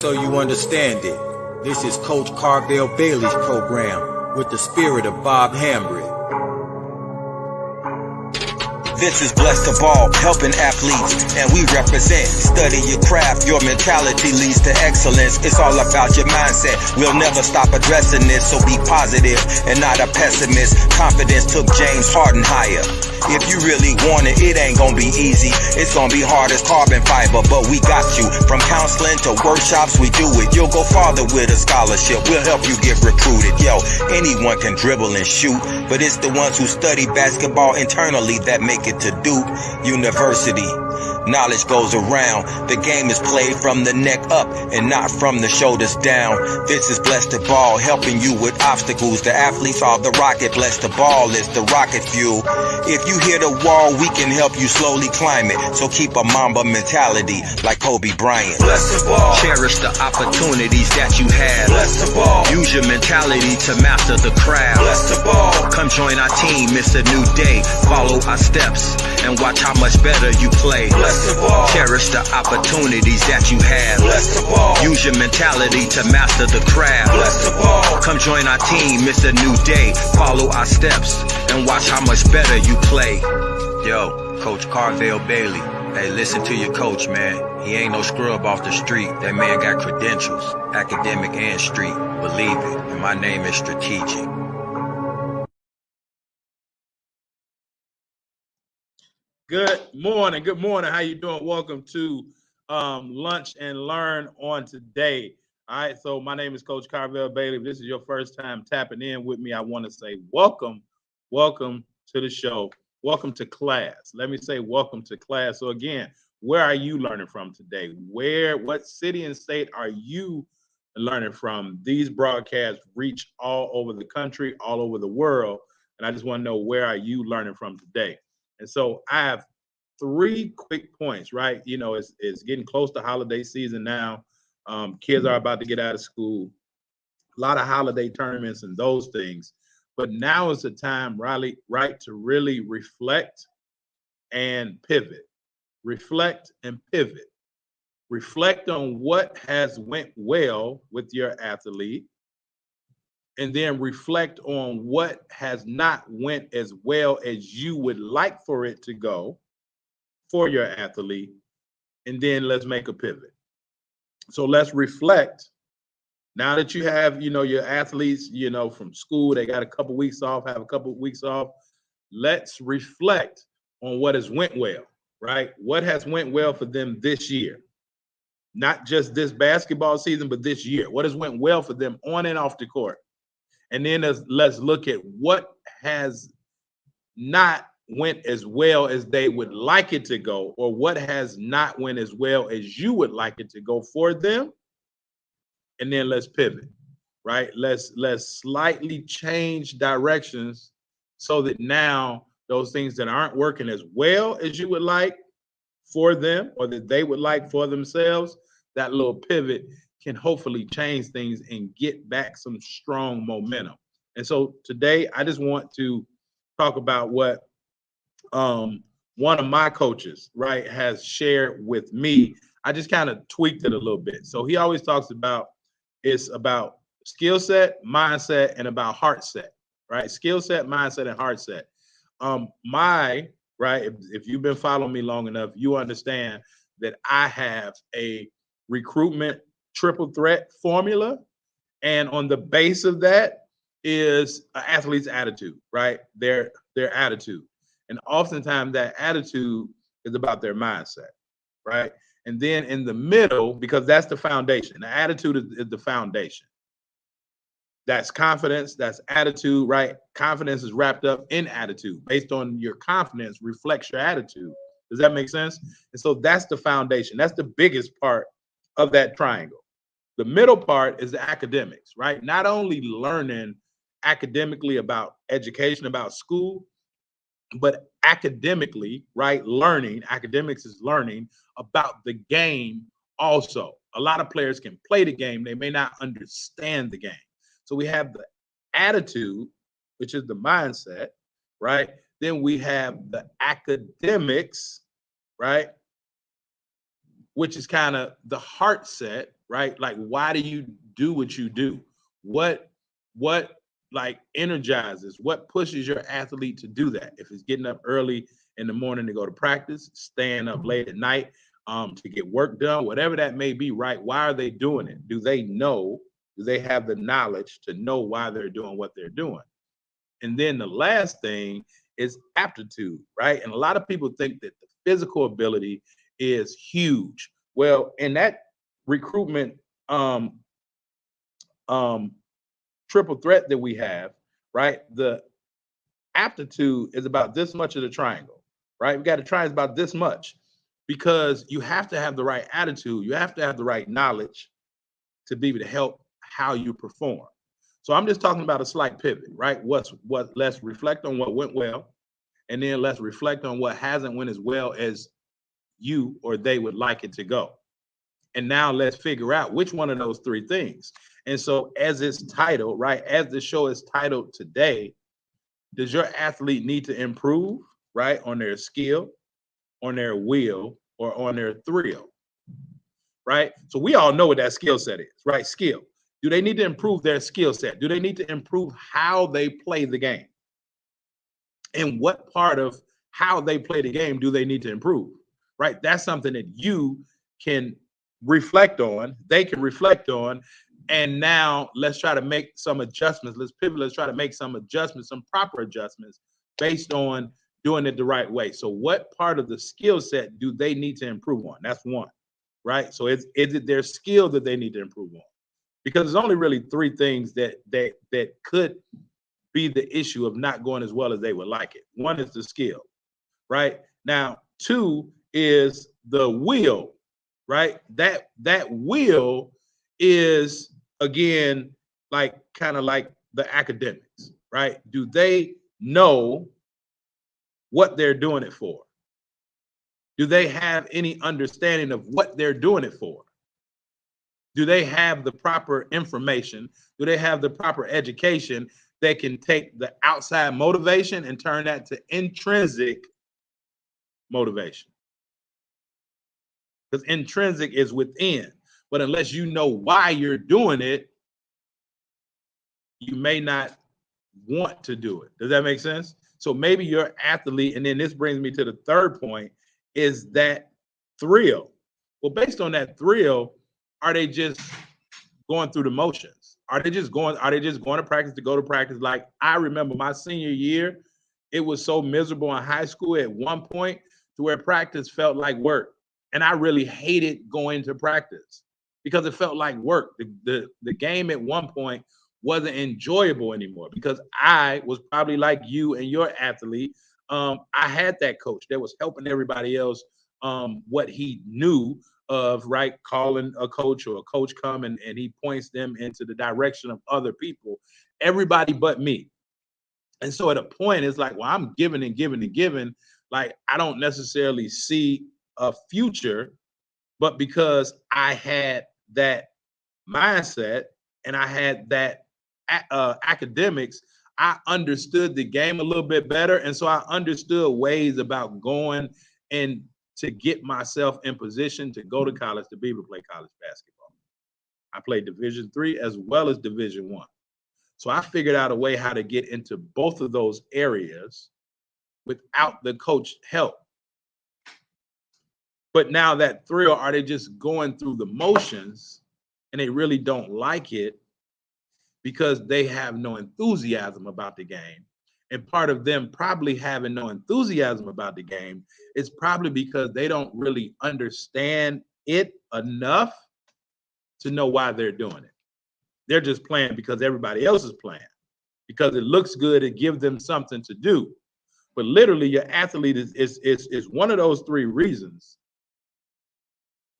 So you understand it. This is Coach Carvel Bailey's program with the spirit of Bob Hambry. This is Bless the Ball, helping athletes, and we represent. Study your craft, your mentality leads to excellence. It's all about your mindset. We'll never stop addressing this, so be positive and not a pessimist. Confidence took James Harden higher. If you really want it, it ain't gonna be easy. It's gonna be hard as carbon fiber, but we got you. From counseling to workshops, we do it. You'll go farther with a scholarship. We'll help you get recruited. Yo, anyone can dribble and shoot, but it's the ones who study basketball internally that make it to Duke University. Knowledge goes around. The game is played from the neck up and not from the shoulders down. This is Bless the Ball, helping you with obstacles. The athletes are the rocket. Bless the Ball is the rocket fuel. If you hit a wall, we can help you slowly climb it. So keep a Mamba mentality like Kobe Bryant. Bless the Ball. Cherish the opportunities that you have. Bless the Ball. Use your mentality to master the craft. Bless the Ball. Come join our team, it's a new day. Follow our steps and watch how much better you play. Bless the Ball. Cherish the opportunities that you have. Bless the Ball. Use your mentality to master the craft. Bless the Ball. Come join our team, it's a new day. Follow our steps and watch how much better you play. Yo, Coach Carvel Bailey. Hey, listen to your coach, man. He ain't no scrub off the street. That man got credentials, academic and street. Believe it. And my name is Strategic. Good morning. Good morning. How you doing? Welcome to Lunch and Learn on today. All right. So my name is Coach Carvel Bailey. If this is your first time tapping in with me, I want to say welcome to the show. Welcome to class. Let me say welcome to class. So again, where are you learning from today? What city and state are you learning from? These broadcasts reach all over the country, all over the world. And I just want to know, where are you learning from today? And so I have 3 quick points, right? You know, it's getting close to holiday season now. Kids are about to get out of school. A lot of holiday tournaments and those things. But now is the time, right, to really reflect and pivot. Reflect and pivot. Reflect on what has went well with your athlete, and then reflect on what has not went as well as you would like for it to go for your athlete, and then let's make a pivot. So let's reflect. Now that you have, your athletes, from school, they got a couple weeks off, have a couple weeks off. Let's reflect on what has went well, right? What has went well for them this year? Not just this basketball season, but this year. What has went well for them on and off the court? And then let's look at what has not went as well as they would like it to go, or what has not went as well as you would like it to go for them. And then let's pivot, right? Let's slightly change directions so that now those things that aren't working as well as you would like for them, or that they would like for themselves, that little pivot can hopefully change things and get back some strong momentum. And so today I just want to talk about what one of my coaches, right, has shared with me. I just kind of tweaked it a little bit. So he always talks about, it's about skill set, mindset, and about heart set, right? Skill set, mindset, and heart set. If you've been following me long enough, you understand that I have a recruitment triple threat formula. And on the base of that is an athlete's attitude, right? Their attitude. And oftentimes that attitude is about their mindset, right? And then in the middle, because that's the foundation, the attitude is the foundation. That's confidence, that's attitude, right? Confidence is wrapped up in attitude. Based on your confidence reflects your attitude. Does that make sense? And so that's the foundation. That's the biggest part of that triangle. The middle part is the academics, right? Not only learning academically about education, about school, but academically, right? Learning, academics is learning about the game also. A lot of players can play the game. They may not understand the game. So we have the attitude, which is the mindset, right? Then we have the academics, right? Which is kind of the heart set. right? Like, why do you do what you do? What like energizes, what pushes your athlete to do that? If it's getting up early in the morning to go to practice, staying up late at night to get work done, whatever that may be, right? Why are they doing it? Do they know? Do they have the knowledge to know why they're doing what they're doing? And then the last thing is aptitude, right? And a lot of people think that the physical ability is huge. Well, in that recruitment triple threat that we have, right? The aptitude is about this much of the triangle, right? We got a triangle about this much because you have to have the right attitude. You have to have the right knowledge to be able to help how you perform. So I'm just talking about a slight pivot, right? Let's reflect on what went well, and then let's reflect on what hasn't went as well as you or they would like it to go. And now let's figure out which one of those three things. And so as it's titled, right, as the show is titled today, does your athlete need to improve, right, on their skill, on their will, or on their thrill, right? So we all know what that skill set is, right? Skill. Do they need to improve their skill set? Do they need to improve how they play the game? And what part of how they play the game do they need to improve, right? That's something that you can reflect on, they can reflect on, and now let's try to make some adjustments. Let's pivot, let's try to make some adjustments, some proper adjustments based on doing it the right way. So what part of the skill set do they need to improve on? That's one, right? So is it their skill that they need to improve on? Because there's only really three things that could be the issue of not going as well as they would like it. One is the skill, right? Now, two is the will, right? That will is, again, like kind of like the academics, right? Do they know what they're doing it for? Do they have any understanding of what they're doing it for? Do they have the proper information? Do they have the proper education that can take the outside motivation and turn that to intrinsic motivation? Because intrinsic is within, but unless you know why you're doing it, you may not want to do it. Does that make sense? So maybe your athlete, and then this brings me to the third point, is that thrill. Well, based on that thrill, are they just going through the motions? Are they just going to practice to go to practice? Like, I remember my senior year, it was so miserable in high school at one point to where practice felt like work. And I really hated going to practice because it felt like work. The game at one point wasn't enjoyable anymore because I was probably like you and your athlete. I had that coach that was helping everybody else what he knew of, right? Calling a coach or a coach come and he points them into the direction of other people, everybody but me. And so at a point, it's like, well, I'm giving and giving and giving. Like, I don't necessarily see a future, but because I had that mindset and I had that academics, I understood the game a little bit better. And so I understood ways about going and to get myself in position to go to college, to be able to play college basketball. I played Division III as well as Division I. So I figured out a way how to get into both of those areas without the coach help. But now that thrill, are they just going through the motions and they really don't like it because they have no enthusiasm about the game? And part of them probably having no enthusiasm about the game is probably because they don't really understand it enough to know why they're doing it. They're just playing because everybody else is playing, because it looks good, it gives them something to do. But literally, your athlete is one of those three reasons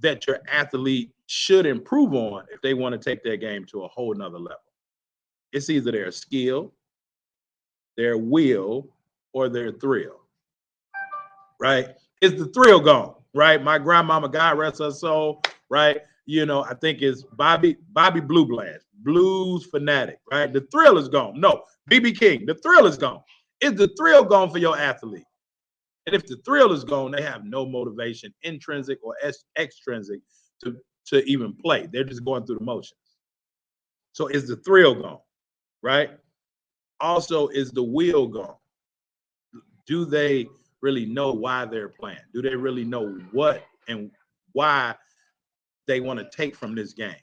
that your athlete should improve on if they want to take their game to a whole nother level. It's either their skill, their will, or their thrill, right? Is the thrill gone, right? My grandmama, God rest her soul, right? You know, I think it's Bobby Blue Bland, blues fanatic, right? The thrill is gone. No, BB King, the thrill is gone. Is the thrill gone for your athlete? And if the thrill is gone, they have no motivation, intrinsic or extrinsic, to even play. They're just going through the motions. So is the thrill gone, right? Also, is the will gone? Do they really know why they're playing? Do they really know what and why they want to take from this game?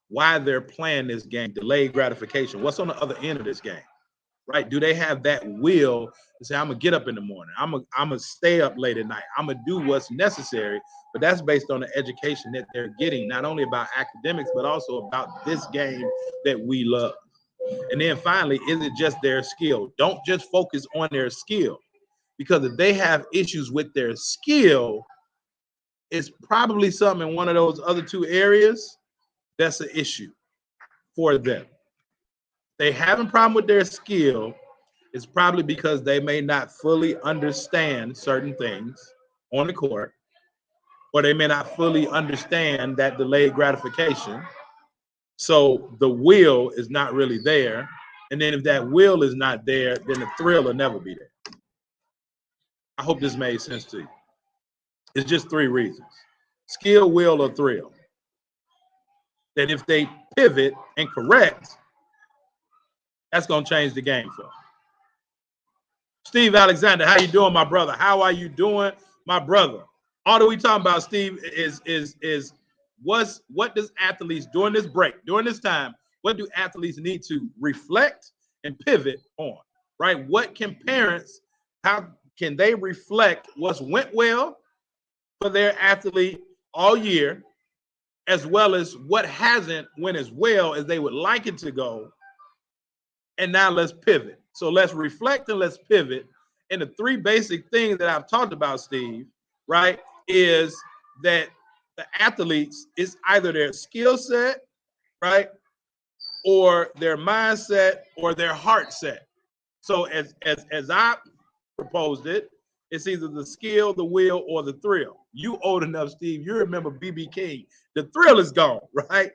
Why they're playing this game? Delayed gratification. What's on the other end of this game? Right? Do they have that will to say, I'm gonna get up in the morning, I'm gonna stay up late at night, I'm gonna do what's necessary? But that's based on the education that they're getting, not only about academics, but also about this game that we love. And then finally, is it just their skill? Don't just focus on their skill, because if they have issues with their skill, it's probably something in one of those other two areas that's an issue for them. They have a problem with their skill, it's probably because they may not fully understand certain things on the court, or they may not fully understand that delayed gratification. So the will is not really there. And then if that will is not there, then the thrill will never be there. I hope this made sense to you. It's just three reasons: skill, will, or thrill. That if they pivot and correct, that's going to change the game for them. Steve Alexander, how you doing, my brother? How are you doing, my brother? All that we talking about, Steve, is what does athletes during this break, during this time, what do athletes need to reflect and pivot on, right? What can parents, how can they reflect what's went well for their athlete all year, as well as what hasn't went as well as they would like it to go? And now let's pivot. So let's reflect and let's pivot. And the three basic things that I've talked about, Steve, right, is that the athletes is either their skill set, right, or their mindset or their heart set. So as I proposed it, it's either the skill, the will, or the thrill. You old enough, Steve, you remember BB King. The thrill is gone, right?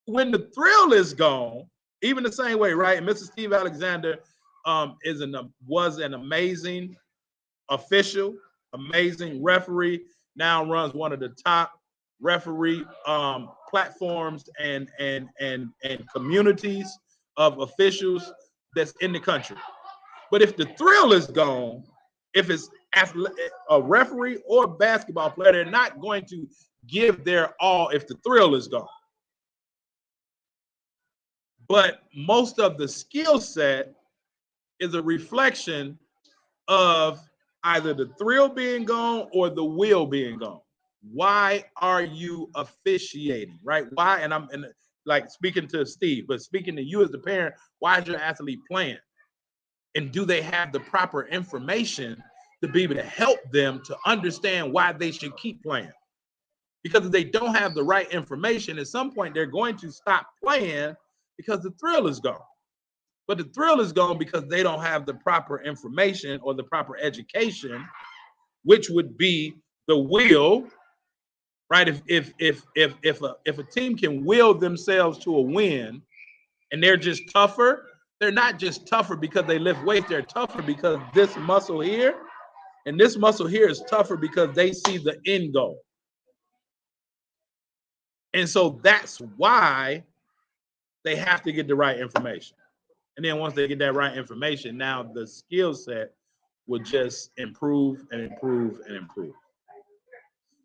When the thrill is gone, even the same way, right? And Mr. Steve Alexander was an amazing official, amazing referee, now runs one of the top referee platforms and communities of officials that's in the country. But if the thrill is gone, if it's a referee or a basketball player, they're not going to give their all if the thrill is gone. But most of the skill set is a reflection of either the thrill being gone or the will being gone. Why are you officiating, right? Why? And I'm like speaking to Steve, but speaking to you as the parent, why is your athlete playing? And do they have the proper information to be able to help them to understand why they should keep playing? Because if they don't have the right information, at some point they're going to stop playing because the thrill is gone. But the thrill is gone because they don't have the proper information or the proper education, which would be the will, right? If a team can will themselves to a win and they're just tougher, they're not just tougher because they lift weights, they're tougher because this muscle here and this muscle here is tougher because they see the end goal. And so that's why they have to get the right information. And then once they get that right information, now the skill set will just improve and improve and improve.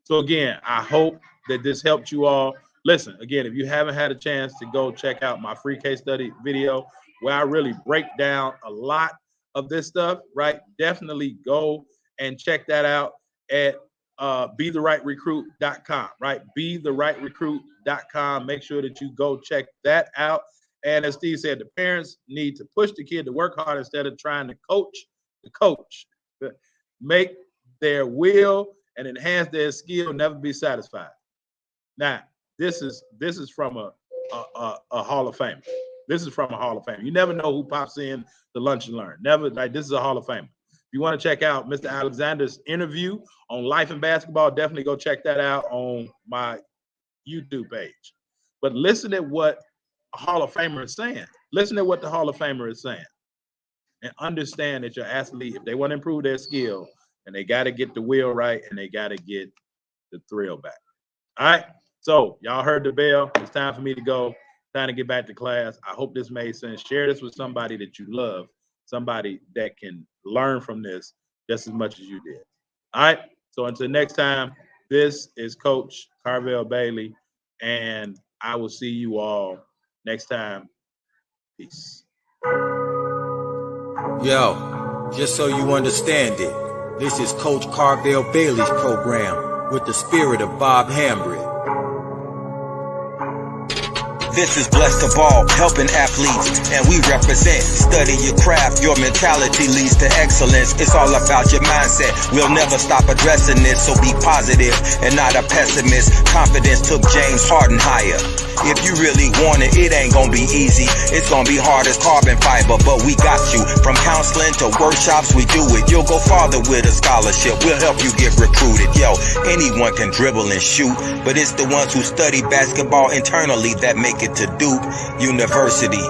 So again, I hope that this helped you all. Listen, again, if you haven't had a chance to go check out my free case study video where I really break down a lot of this stuff, right? Definitely go and check that out at BeTheRightRecruit.com, right? BeTheRightRecruit.com. Make sure that you go check that out. And as Steve said, the parents need to push the kid to work hard instead of trying to coach the coach. Make their will and enhance their skill, never be satisfied. Now, this is from a Hall of Famer. This is from a Hall of Famer. You never know who pops in the Lunch and Learn. Never, like, this is a Hall of Famer. If you want to check out Mr. Alexander's interview on life and basketball, definitely go check that out on my YouTube page. But listen at what a Hall of Famer is saying. Listen to what the Hall of Famer is saying. And understand that your athlete, if they want to improve their skill, and they got to get the will right and they got to get the thrill back. All right. So y'all heard the bell. It's time for me to go. Time to get back to class. I hope this made sense. Share this with somebody that you love, somebody that can learn from this just as much as you did. All right. So until next time, this is Coach Carvel Bailey, and I will see you all next time. Peace. Yo, just so you understand it, this is Coach Carvel Bailey's program with the spirit of Bob Hambry. This is Blessed to Ball, helping athletes, and we represent. Study your craft, your mentality leads to excellence. It's all about your mindset. We'll never stop addressing this, so be positive and not a pessimist. Confidence took James Harden higher. If you really want it, it ain't gonna be easy. It's gonna be hard as carbon fiber, but we got you. From counseling to workshops, we do it. You'll go farther with a scholarship. We'll help you get recruited. Yo, anyone can dribble and shoot, but it's the ones who study basketball internally that make it to Duke University.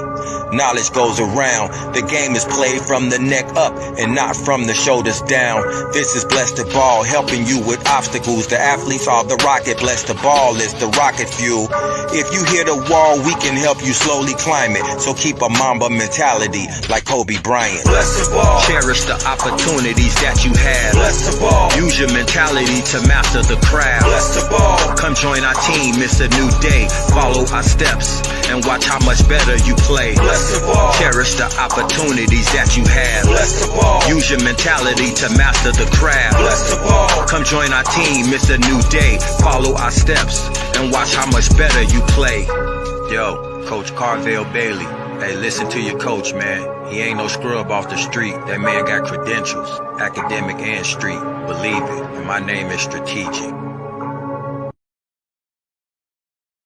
Knowledge goes around. The game is played from the neck up and not from the shoulders down. This is Blessed to Ball, helping you with obstacles. The athletes are the rocket. Blessed to Ball is the rocket fuel. If you hit a wall, we can help you slowly climb it. So keep a Mamba mentality like Kobe Bryant. Blessed to Ball. Cherish the opportunities that you have. Blessed to Ball. Use your mentality to master the craft. Blessed to Ball. Come join our team, it's a new day. Follow our steps and watch how much better you play. Blessed to Ball. Cherish the opportunities that you have. Blessed to Ball. Use your mentality to master the craft. Blessed to Ball. Come join our team, it's a new day. Follow our steps and watch how much better you play. Yo, Coach Carvel Bailey. Hey, listen to your coach, man. He ain't no scrub off the street. That man got credentials, academic and street. Believe it, and my name is strategic.